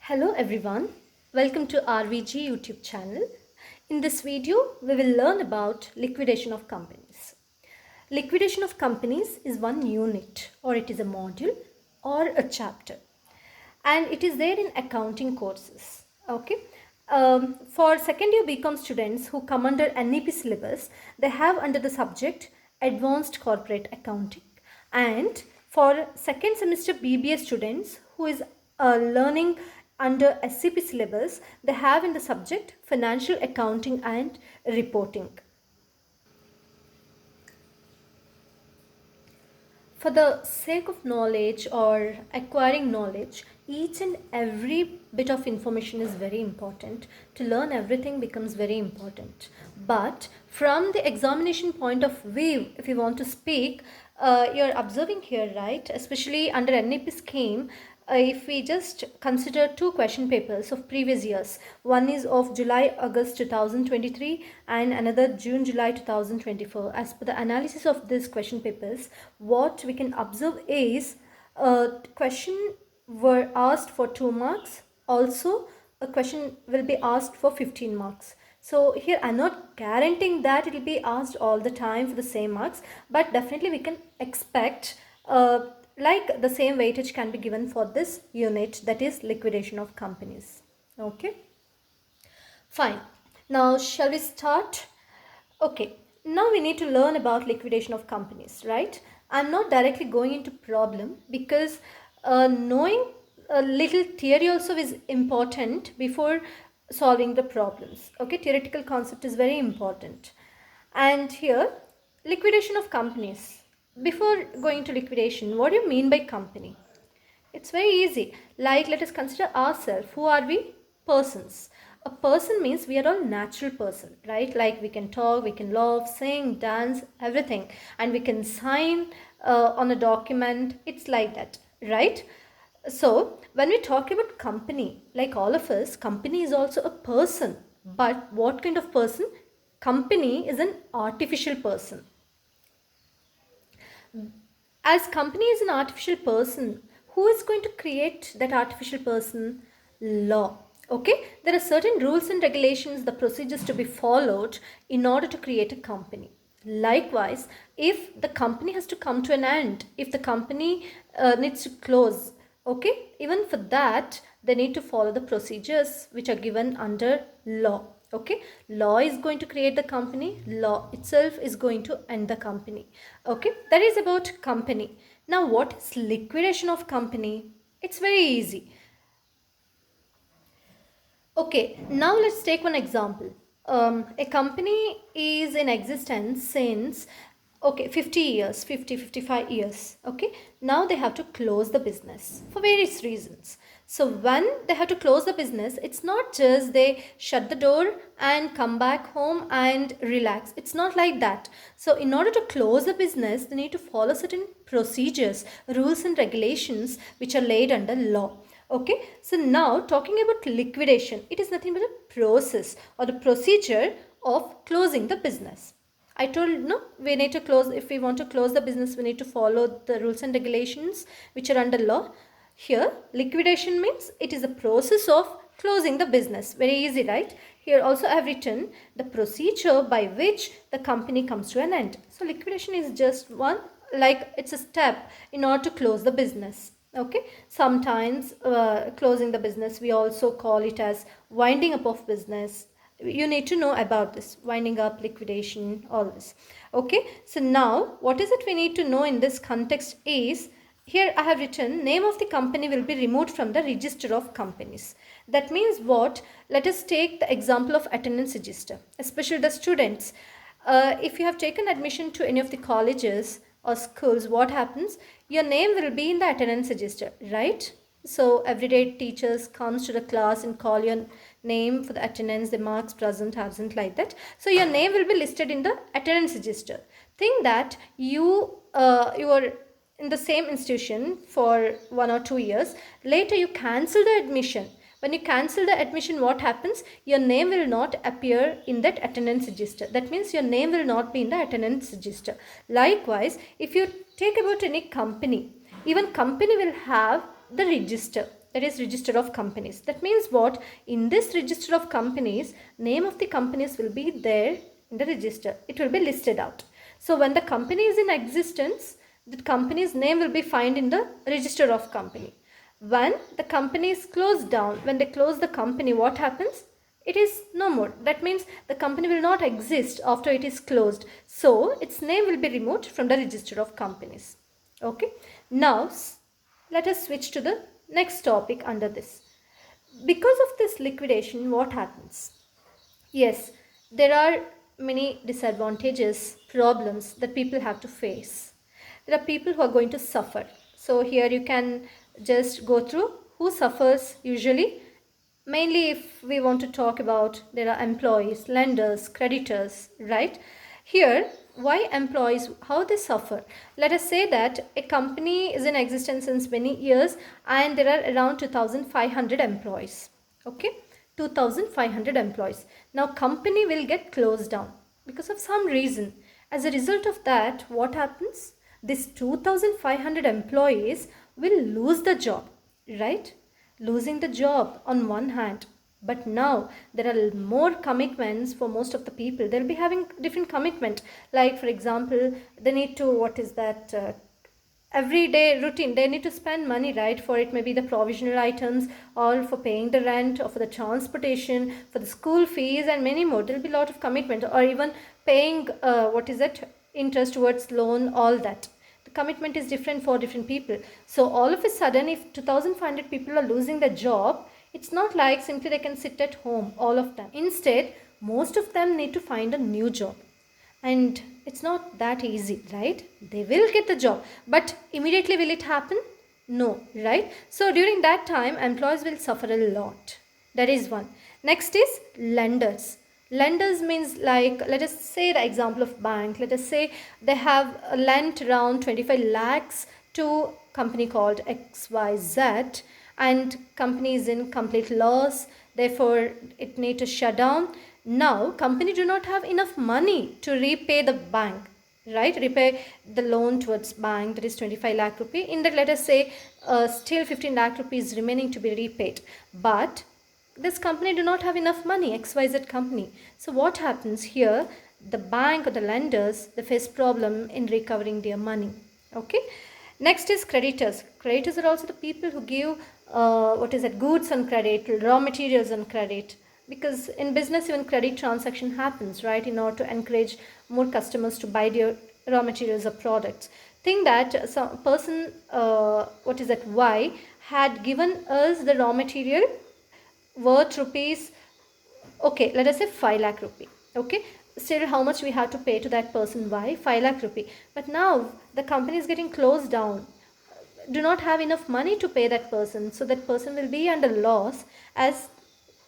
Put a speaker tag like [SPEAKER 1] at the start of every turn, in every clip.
[SPEAKER 1] Hello everyone, welcome to RVG YouTube channel. In this video, we will learn about liquidation of companies. Liquidation of companies is one unit or it is a module or a chapter, and it is there in accounting courses. Okay. For second year BCom students who come under NEP syllabus, they have under the subject Advanced Corporate Accounting, and for second semester BBA students who is learning under SCP syllabus, they have in the subject Financial Accounting and Reporting. For the sake of knowledge or acquiring knowledge, each and every bit of information is very important. To learn everything becomes very important. But from the examination point of view, if you want to speak, you're observing here, right? Especially under NEP scheme, if we just consider two question papers of previous years, one is of July-August 2023 and another June-July 2024. As per the analysis of these question papers, what we can observe is a question were asked for 2 marks. Also, a question will be asked for 15 marks. So here I'm not guaranteeing that it will be asked all the time for the same marks, but definitely we can expect like the same weightage can be given for this unit, that is liquidation of companies. Okay, fine. Now shall we start? Okay, now we need to learn about liquidation of companies, right? I'm not directly going into problem because knowing a little theory also is important before solving the problems. Okay, theoretical concept is very important. And here, liquidation of companies. Before going to liquidation, what do you mean by company? It's very easy. Like, let us consider ourselves. Who are we? Persons. A person means we are all natural person, right? Like we can talk, we can laugh, sing, dance, everything. And we can sign on a document. It's like that, right? So, when we talk about company, like all of us, company is also a person. But what kind of person? Company is an artificial person. As company is an artificial person, who is going to create that artificial person? Law. Okay, there are certain rules and regulations, the procedures to be followed in order to create a company. Likewise, if the company has to come to an end, if the company needs to close, okay, even for that they need to follow the procedures which are given under law. Okay, law is going to create the company, law itself is going to end the company. Okay, that is about company. Now what is liquidation of company? It's very easy. Okay, now let's take one example. A company is in existence since 50 years, 55 years. Okay, now they have to close the business for various reasons. So when they have to close the business, it's not just they shut the door and come back home and relax. It's not like that. So in order to close the business, they need to follow certain procedures, rules and regulations which are laid under law. Okay, so now talking about liquidation, it is nothing but a process or the procedure of closing the business. I told no, we need to close, if we want to close the business, we need to follow the rules and regulations which are under law. Here, liquidation means it is a process of closing the business. Very easy, right? Here also I have written the procedure by which the company comes to an end. So liquidation is just one, like it's a step in order to close the business. Okay, sometimes closing the business, we also call it as winding up of business. You need to know about this, winding up, liquidation, all this. Okay, so now what is it we need to know in this context is, here I have written name of the company will be removed from the register of companies. That means what? Let us take the example of attendance register, especially the students. If you have taken admission to any of the colleges or schools, what happens? Your name will be in the attendance register, right? So everyday teachers comes to the class and call your name for the attendance, the marks present, absent, like that. So your name will be listed in the attendance register. Think that you are in the same institution for 1 or 2 years. Later you cancel the admission. When you cancel the admission, what happens? Your name will not appear in that attendance register. That means your name will not be in the attendance register. Likewise, if you take about any company, even company will have the register. that is register of companies. That means what? In this register of companies, name of the companies will be there in the register. It will be listed out. So when the company is in existence, the company's name will be found in the register of company. When the company is closed down, when they close the company, what happens? It is no more. That means the company will not exist after it is closed. So its name will be removed from the register of companies. Okay. Now let us switch to the next topic under this. Because of this liquidation, what happens? Yes, there are many disadvantages, problems that people have to face. There are people who are going to suffer. So here you can just go through who suffers usually. Mainly if we want to talk about, there are employees, lenders, creditors, right? Here, why employees, how they suffer? Let us say that a company is in existence since many years and there are around 2,500 employees. Okay, 2,500 employees. Now company will get closed down because of some reason. As a result of that, what happens? This 2,500 employees will lose the job, right? Losing the job on one hand, but now there are more commitments for most of the people. They'll be having different commitment, like for example, they need to, what is that, everyday routine, they need to spend money, right? For it may be the provisional items or for paying the rent or for the transportation, for the school fees and many more. There'll be a lot of commitment, or even paying what is it, interest towards loan, all that. The commitment is different for different people. So all of a sudden, if 2,500 people are losing their job, it's not like simply they can sit at home, all of them. Instead, most of them need to find a new job. And it's not that easy, right? They will get the job, but immediately will it happen? No, right? So during that time, employees will suffer a lot. That is one. Next is lenders. Lenders means, like, let us say the example of bank. Let us say they have lent around 25 lakhs to company called XYZ, and company is in complete loss. Therefore, it need to shut down. Now, company do not have enough money to repay the bank, right? Repay the loan towards bank, that is 25 lakh rupee. In that, let us say still 15 lakh rupees remaining to be repaid. But this company do not have enough money, XYZ company. So what happens here? The bank or the lenders, they face problem in recovering their money. Okay. Next is creditors. Creditors are also the people who give goods on credit, raw materials on credit. Because in business, even credit transaction happens, right? In order to encourage more customers to buy their raw materials or products. Think that some person, Y, had given us the raw material worth rupees, okay, let us say 5 lakh rupee. Okay, still how much we have to pay to that person? Y, 5 lakh rupee. But now the company is getting closed down, do not have enough money to pay that person, so that person will be under loss, as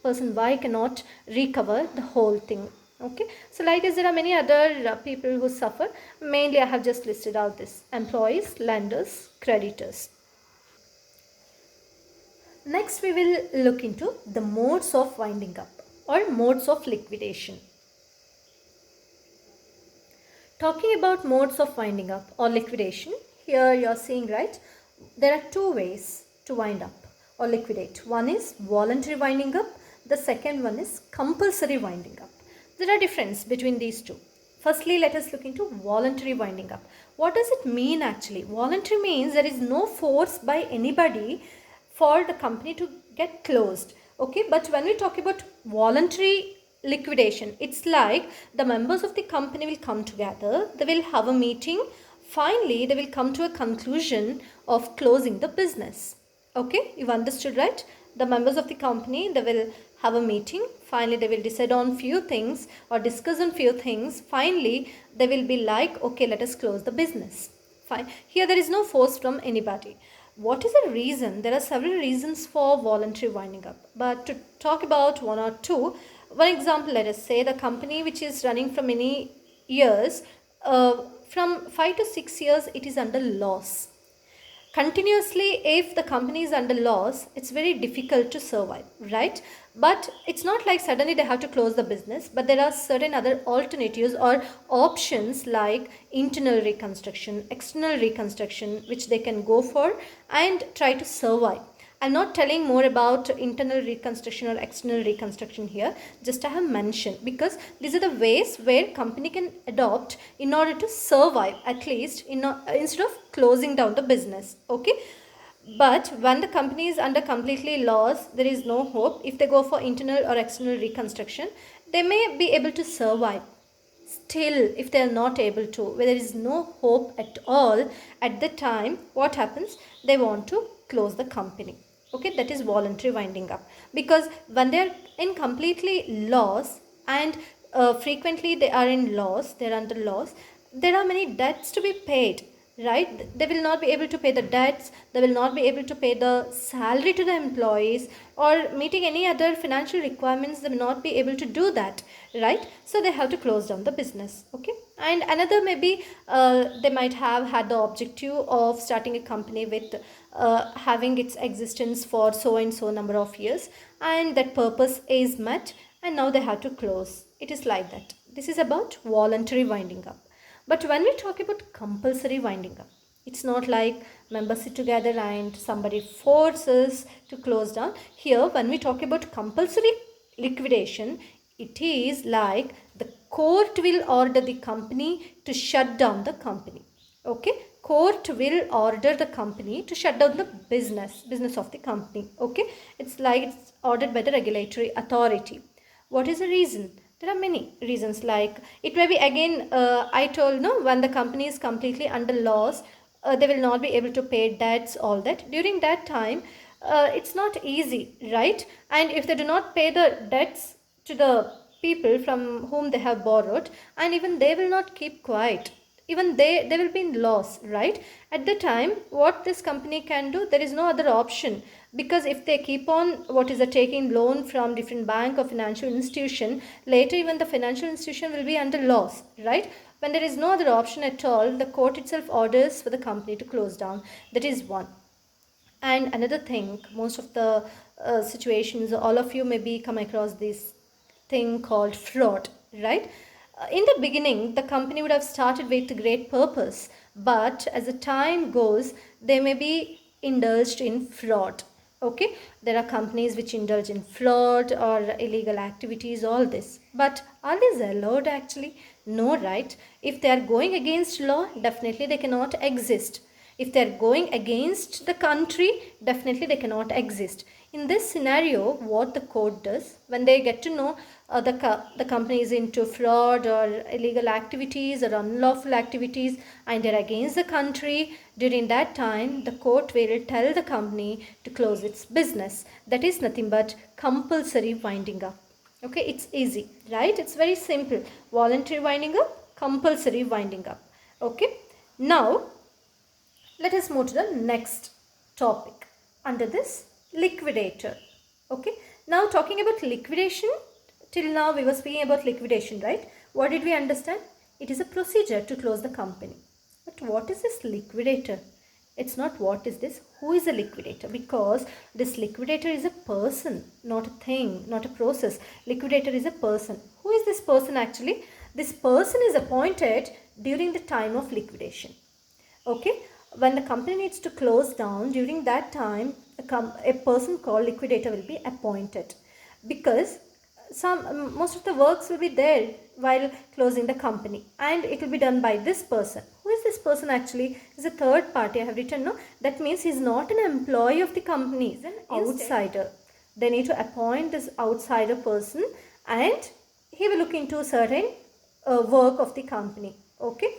[SPEAKER 1] person Y cannot recover the whole thing. Okay, so like this, there are many other people who suffer. Mainly I have just listed out this: employees, lenders, creditors. Next we will look into the modes of winding up or modes of liquidation. Talking about modes of winding up or liquidation, here you are seeing, right, there are two ways to wind up or liquidate. One is voluntary winding up, the second one is compulsory winding up. There are difference between these two. Firstly, let us look into voluntary winding up. What does it mean actually? Voluntary means there is no force by anybody for the company to get closed. Okay, but when we talk about voluntary liquidation, it's like the members of the company will come together, they will have a meeting, finally they will come to a conclusion of closing the business. Okay, you've understood, right? The members of the company, they will have a meeting, finally they will decide on few things or discuss on few things, finally they will be like, okay, let us close the business. Fine. Here there is no force from anybody. What is the reason? There are several reasons for voluntary winding up, but to talk about one or two, one example, let us say the company which is running for many years, from 5 to 6 years it is under loss. Continuously, if the company is under loss, it's very difficult to survive, right? But it's not like suddenly they have to close the business, but there are certain other alternatives or options like internal reconstruction, external reconstruction, which they can go for and try to survive. I'm not telling more about internal reconstruction or external reconstruction here. Just I have mentioned, because these are the ways where company can adopt in order to survive, at least instead of closing down the business. Okay. But when the company is under completely loss, there is no hope. If they go for internal or external reconstruction, they may be able to survive. Still, if they are not able to, where there is no hope at all, at the time, what happens? They want to close the company. Okay, that is voluntary winding up. Because when they are in completely loss, and frequently they are in loss, they are under loss, there are many debts to be paid, right? They will not be able to pay the debts, they will not be able to pay the salary to the employees, or meeting any other financial requirements, they will not be able to do that, right? So they have to close down the business. Okay. And another, maybe they might have had the objective of starting a company with having its existence for so and so number of years, and that purpose is met, and now they have to close. It is like that. This is about voluntary winding up. But when we talk about compulsory winding up, it's not like members sit together and somebody forces to close down. Here, when we talk about compulsory liquidation, it is like the court will order the company to shut down the company. Okay, court will order the company to shut down the business of the company. Okay, it's like it's ordered by the regulatory authority. What is the reason? There are many reasons. Like, it may be, again, I told, no, when the company is completely under loss, they will not be able to pay debts, all that. During that time, it's not easy, right? And if they do not pay the debts to the people from whom they have borrowed, and even they will not keep quiet, even they will be in loss, right? At the time, what this company can do, there is no other option, because if they keep on taking loan from different bank or financial institution, later even the financial institution will be under loss, right? When there is no other option at all, the court itself orders for the company to close down. That is one. And another thing, most of the situations, all of you maybe come across this thing called fraud, right? In the beginning, the company would have started with a great purpose, but as the time goes, they may be indulged in fraud. Okay, there are companies which indulge in fraud or illegal activities, all this. But are these allowed actually? No, right? If they are going against law, definitely they cannot exist. If they are going against the country, definitely they cannot exist. In this scenario, what the court does, when they get to know the company is into fraud or illegal activities or unlawful activities, and they're against the country, during that time, the court will tell the company to close its business. That is nothing but compulsory winding up. Okay, it's easy, right? It's very simple. Voluntary winding up, compulsory winding up. Okay, now let us move to the next topic under this, liquidator. Okay, now talking about liquidation, till now we were speaking about liquidation, right? What did we understand? It is a procedure to close the company. But what is this liquidator? It's not what is this, who is a liquidator? Because this liquidator is a person, not a thing, not a process. Liquidator is a person. Who is this person actually? This person is appointed during the time of liquidation. Okay, when the company needs to close down, during that time, a person called liquidator will be appointed, because most of the works will be there while closing the company, and it will be done by this person. Who is this person actually? Is a third party. I have written, no, that means he is not an employee of the company, he's an outsider. They need to appoint this outsider person, and he will look into certain work of the company. Okay,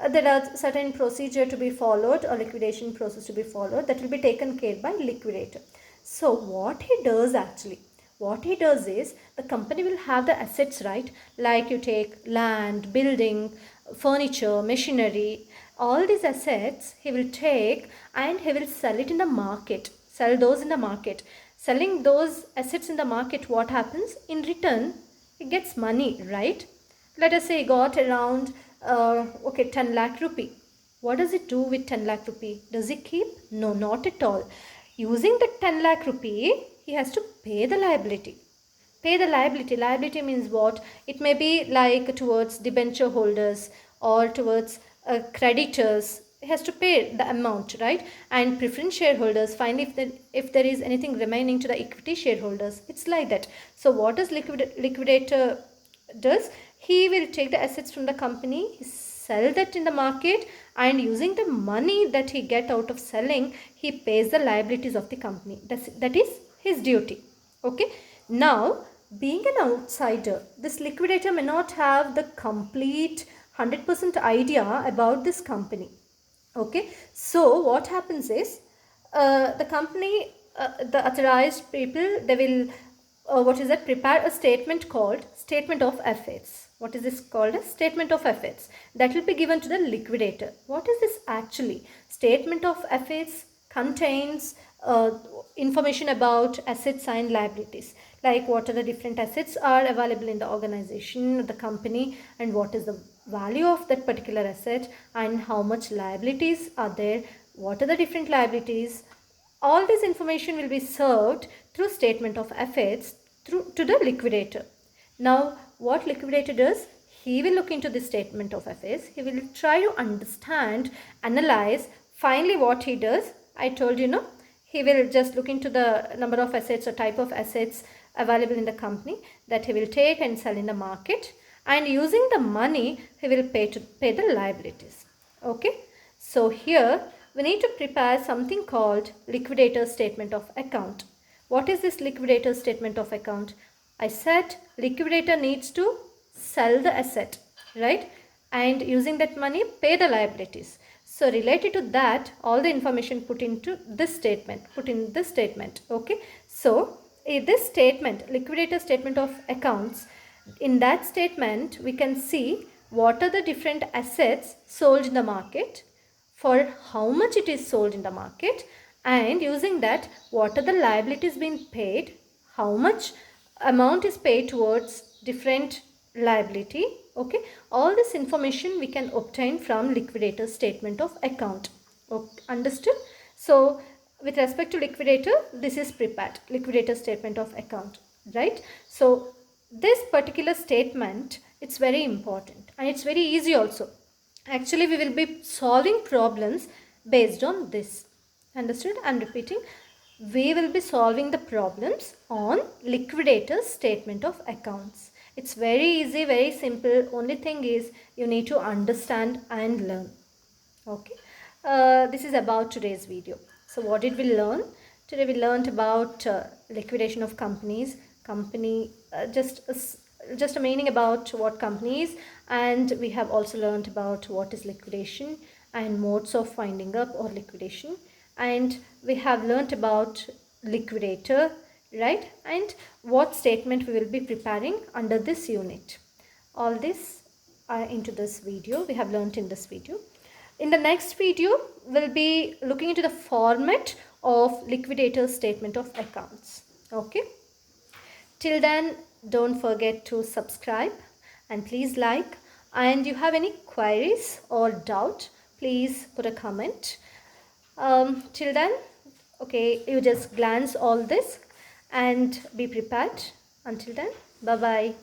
[SPEAKER 1] there are certain procedure to be followed or liquidation process to be followed, that will be taken care by liquidator. So what he does actually, what he does is, the company will have the assets, right? Like you take land, building, furniture, machinery, all these assets he will take and he will sell it in the market, sell those in the market. Selling those assets in the market, what happens? In return, he gets money, right? Let us say he got around 10 lakh rupee. What does it do with 10 lakh rupee? Does he keep? No, not at all. Using the 10 lakh rupee, he has to pay the liability. Pay the liability. Liability means what? It may be like towards debenture holders or towards creditors, has to pay the amount, right? And preference shareholders, finally, if there is anything remaining to the equity shareholders, it's like that. So what does liquidator does? He will take the assets from the company, sell that in the market, and using the money that he get out of selling, he pays the liabilities of the company. That is his duty. Okay. Now, being an outsider, this liquidator may not have the complete 100% idea about this company. Okay, so what happens is the company, the authorized people, they will prepare a statement called statement of assets. What is this called? A statement of assets that will be given to the liquidator. What is this actually? Statement of assets contains information about assets and liabilities, like what are the different assets are available in the organization, the company, and what is the value of that particular asset, and how much liabilities are there, what are the different liabilities. All this information will be served through statement of assets to the liquidator. Now, what liquidator does? He will look into this statement of assets. He will try to understand, analyze. Finally, what he does, I told you, no, he will just look into the number of assets or type of assets available in the company that he will take and sell in the market, and using the money he will pay the liabilities. Okay, so here we need to prepare something called liquidator statement of account. What is this liquidator statement of account? I said liquidator needs to sell the asset, right? And using that money pay the liabilities. So related to that, all the information put in this statement. Okay, so this statement, liquidator statement of accounts, in that statement we can see what are the different assets sold in the market, for how much it is sold in the market, and using that what are the liabilities being paid, how much amount is paid towards different liability. Okay, all this information we can obtain from liquidator statement of account. Okay, understood? So with respect to liquidator, this is prepared, liquidator statement of account, right? So this particular statement, it's very important and it's very easy also. Actually, we will be solving problems based on this. Understood? I'm repeating. We will be solving the problems on liquidator statement of accounts. It's very easy, very simple. Only thing is you need to understand and learn. Okay. This is about today's video. So what did we learn? Today we learned about liquidation of companies, just a meaning about what company is, and we have also learned about what is liquidation and modes of winding up or liquidation, and we have learned about liquidator, right? And what statement we will be preparing under this unit. All this into this video we have learned in this video. In the next video, we'll be looking into the format of liquidator statement of accounts. Okay. Till then, don't forget to subscribe and please like. And you have any queries or doubt, please put a comment. Till then, okay, you just glance all this and be prepared. Until then, bye-bye.